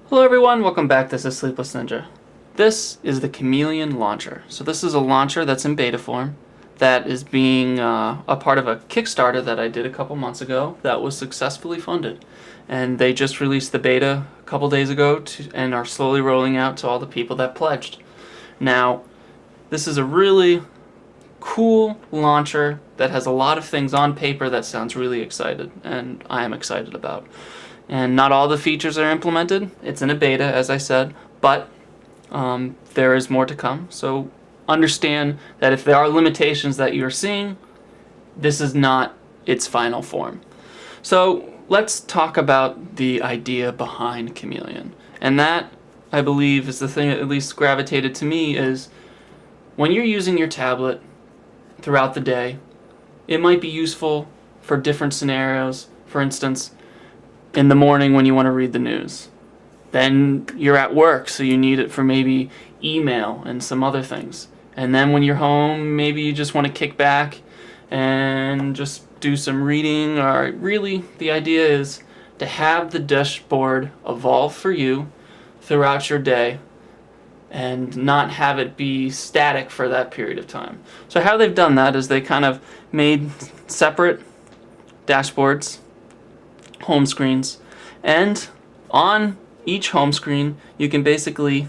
Hello everyone, welcome back. This is Sleepless Ninja. This is the Chameleon launcher. So this is a launcher that's in beta form that is being a part of a Kickstarter that I did a couple months ago that was successfully funded. And they just released the beta a couple days ago and are slowly rolling out to all the people that pledged. Now, this is a really cool launcher that has a lot of things on paper that sounds really excited, and I am excited about. And not all the features are implemented. It's in a beta, as I said, but there is more to come. So understand that if there are limitations that you're seeing, this is not its final form. So let's talk about the idea behind Chameleon. And that, I believe, is the thing that at least gravitated to me, is when you're using your tablet throughout the day, it might be useful for different scenarios. For instance, in the morning when you want to read the news. Then you're at work, so you need it for maybe email and some other things. And then when you're home, maybe you just want to kick back and just do some reading. Or really, the idea is to have the dashboard evolve for you throughout your day and not have it be static for that period of time. So how they've done that is they kind of made separate dashboards, home screens, and on each home screen you can basically,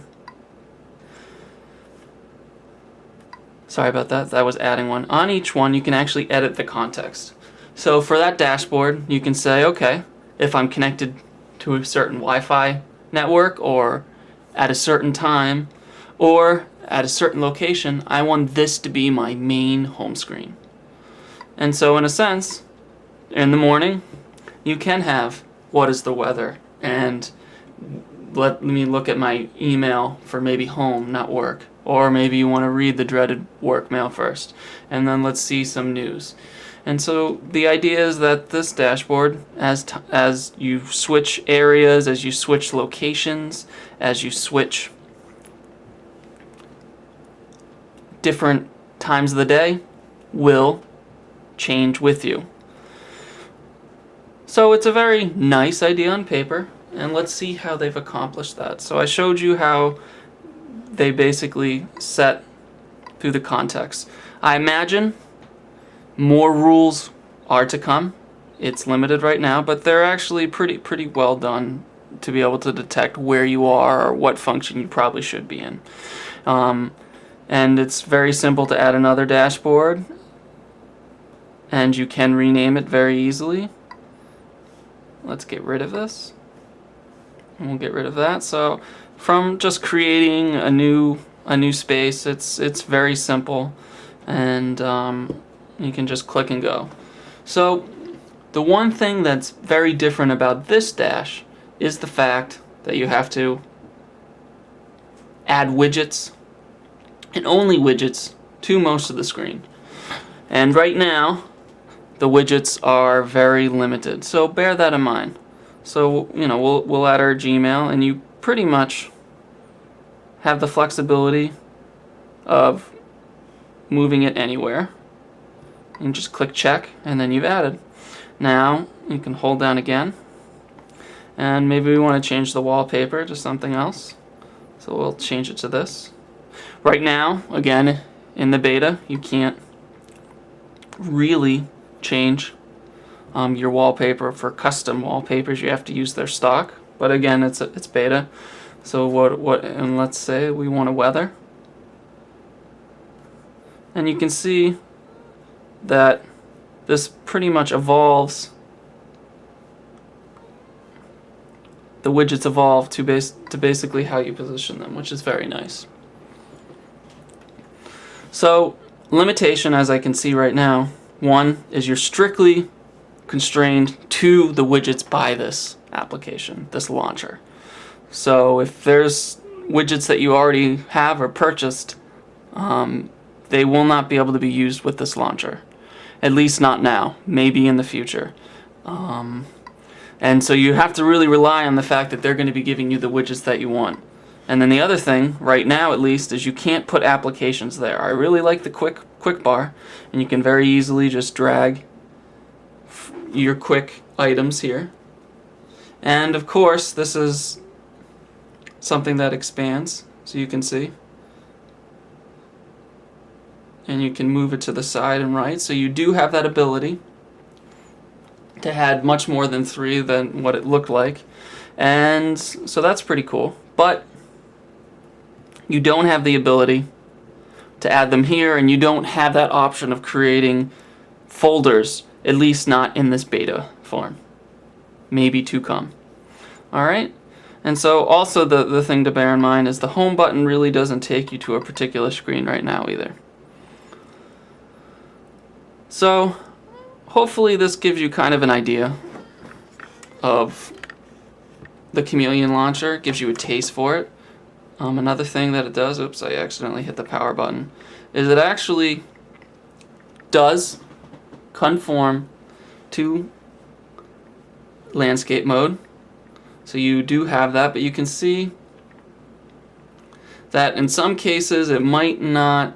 sorry about that, that was adding one. On each one you can actually edit the context. So for that dashboard you can say, okay, if I'm connected to a certain Wi-Fi network or at a certain time or at a certain location, I want this to be my main home screen. And so in a sense, in the morning you can have what is the weather, and let me look at my email for maybe home, not work. Or maybe you want to read the dreaded work mail first, and then let's see some news. And so the idea is that this dashboard, as you switch areas, as you switch locations, as you switch different times of the day, will change with you. So it's a very nice idea on paper, and let's see how they've accomplished that. So I showed you how they basically set through the context. I imagine more rules are to come. It's limited right now, but they're actually pretty well done to be able to detect where you are or what function you probably should be in. And it's very simple to add another dashboard, and you can rename it very easily. Let's get rid of this, and we'll get rid of that. So from just creating a new space, it's very simple, and you can just click and go. So the one thing that's very different about this dash is the fact that you have to add widgets, and only widgets, to most of the screen. And right now the widgets are very limited, so bear that in mind. So we'll add our Gmail, and you pretty much have the flexibility of moving it anywhere. You just click check, and then you've added. Now you can hold down again, and maybe we want to change the wallpaper to something else, so we'll change it to this. Right now, again, in the beta, you can't really change your wallpaper. For custom wallpapers you have to use their stock, but again, it's beta. So and let's say we want a weather, and you can see that this pretty much evolves. The widgets evolve to basically how you position them, which is very nice. So limitation, as I can see right now, one is you're strictly constrained to the widgets by this application, this launcher. So if there's widgets that you already have or purchased, they will not be able to be used with this launcher. At least not now, maybe in the future. And so you have to really rely on the fact that they're going to be giving you the widgets that you want. And then the other thing, right now at least, is you can't put applications there. I really like the quick bar, and you can very easily just drag your quick items here. And of course, this is something that expands, so you can see. And you can move it to the side and right, so you do have that ability to add much more than 3 than what it looked like. And so that's pretty cool. But you don't have the ability to add them here, and you don't have that option of creating folders, at least not in this beta form. Maybe to come. Alright? And so also the thing to bear in mind is the home button really doesn't take you to a particular screen right now either. So hopefully this gives you kind of an idea of the Chameleon launcher, gives you a taste for it. Another thing that it does, oops, I accidentally hit the power button, is it actually does conform to landscape mode. So you do have that, but you can see that in some cases it might not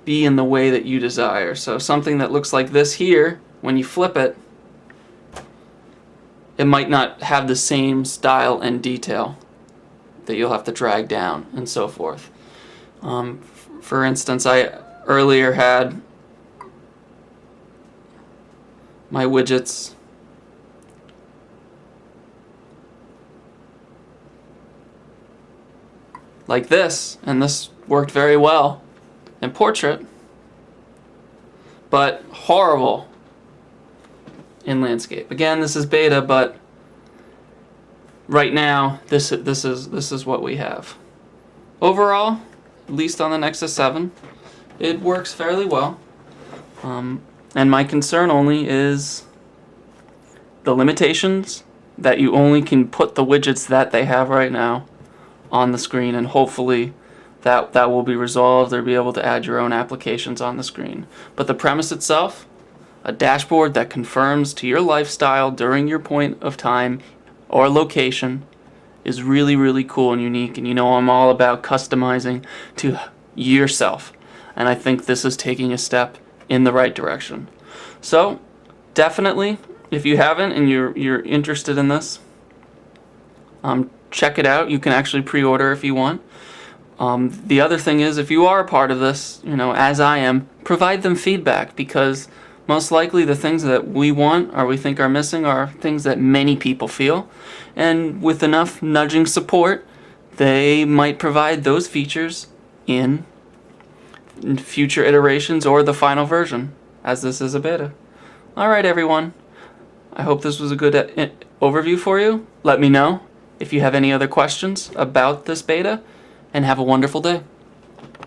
be in the way that you desire. So something that looks like this here, when you flip it, it might not have the same style and detail that you'll have to drag down and so forth. For instance, I earlier had my widgets like this, and this worked very well in portrait, but horrible in landscape. Again, this is beta, but right now this is what we have. Overall, at least on the Nexus 7, it works fairly well. And my concern only is the limitations that you only can put the widgets that they have right now on the screen, and hopefully that will be resolved, or be able to add your own applications on the screen. But the premise itself, a dashboard that confirms to your lifestyle during your point of time or location, is really, really cool and unique. And you know I'm all about customizing to yourself, and I think this is taking a step in the right direction. So definitely, if you haven't and you're interested in this, check it out. You can actually pre-order if you want. The other thing is, if you are a part of this, as I am, provide them feedback, because most likely the things that we want or we think are missing are things that many people feel, and with enough nudging support, they might provide those features in future iterations or the final version, as this is a beta. Alright everyone, I hope this was a good overview for you. Let me know if you have any other questions about this beta, and have a wonderful day.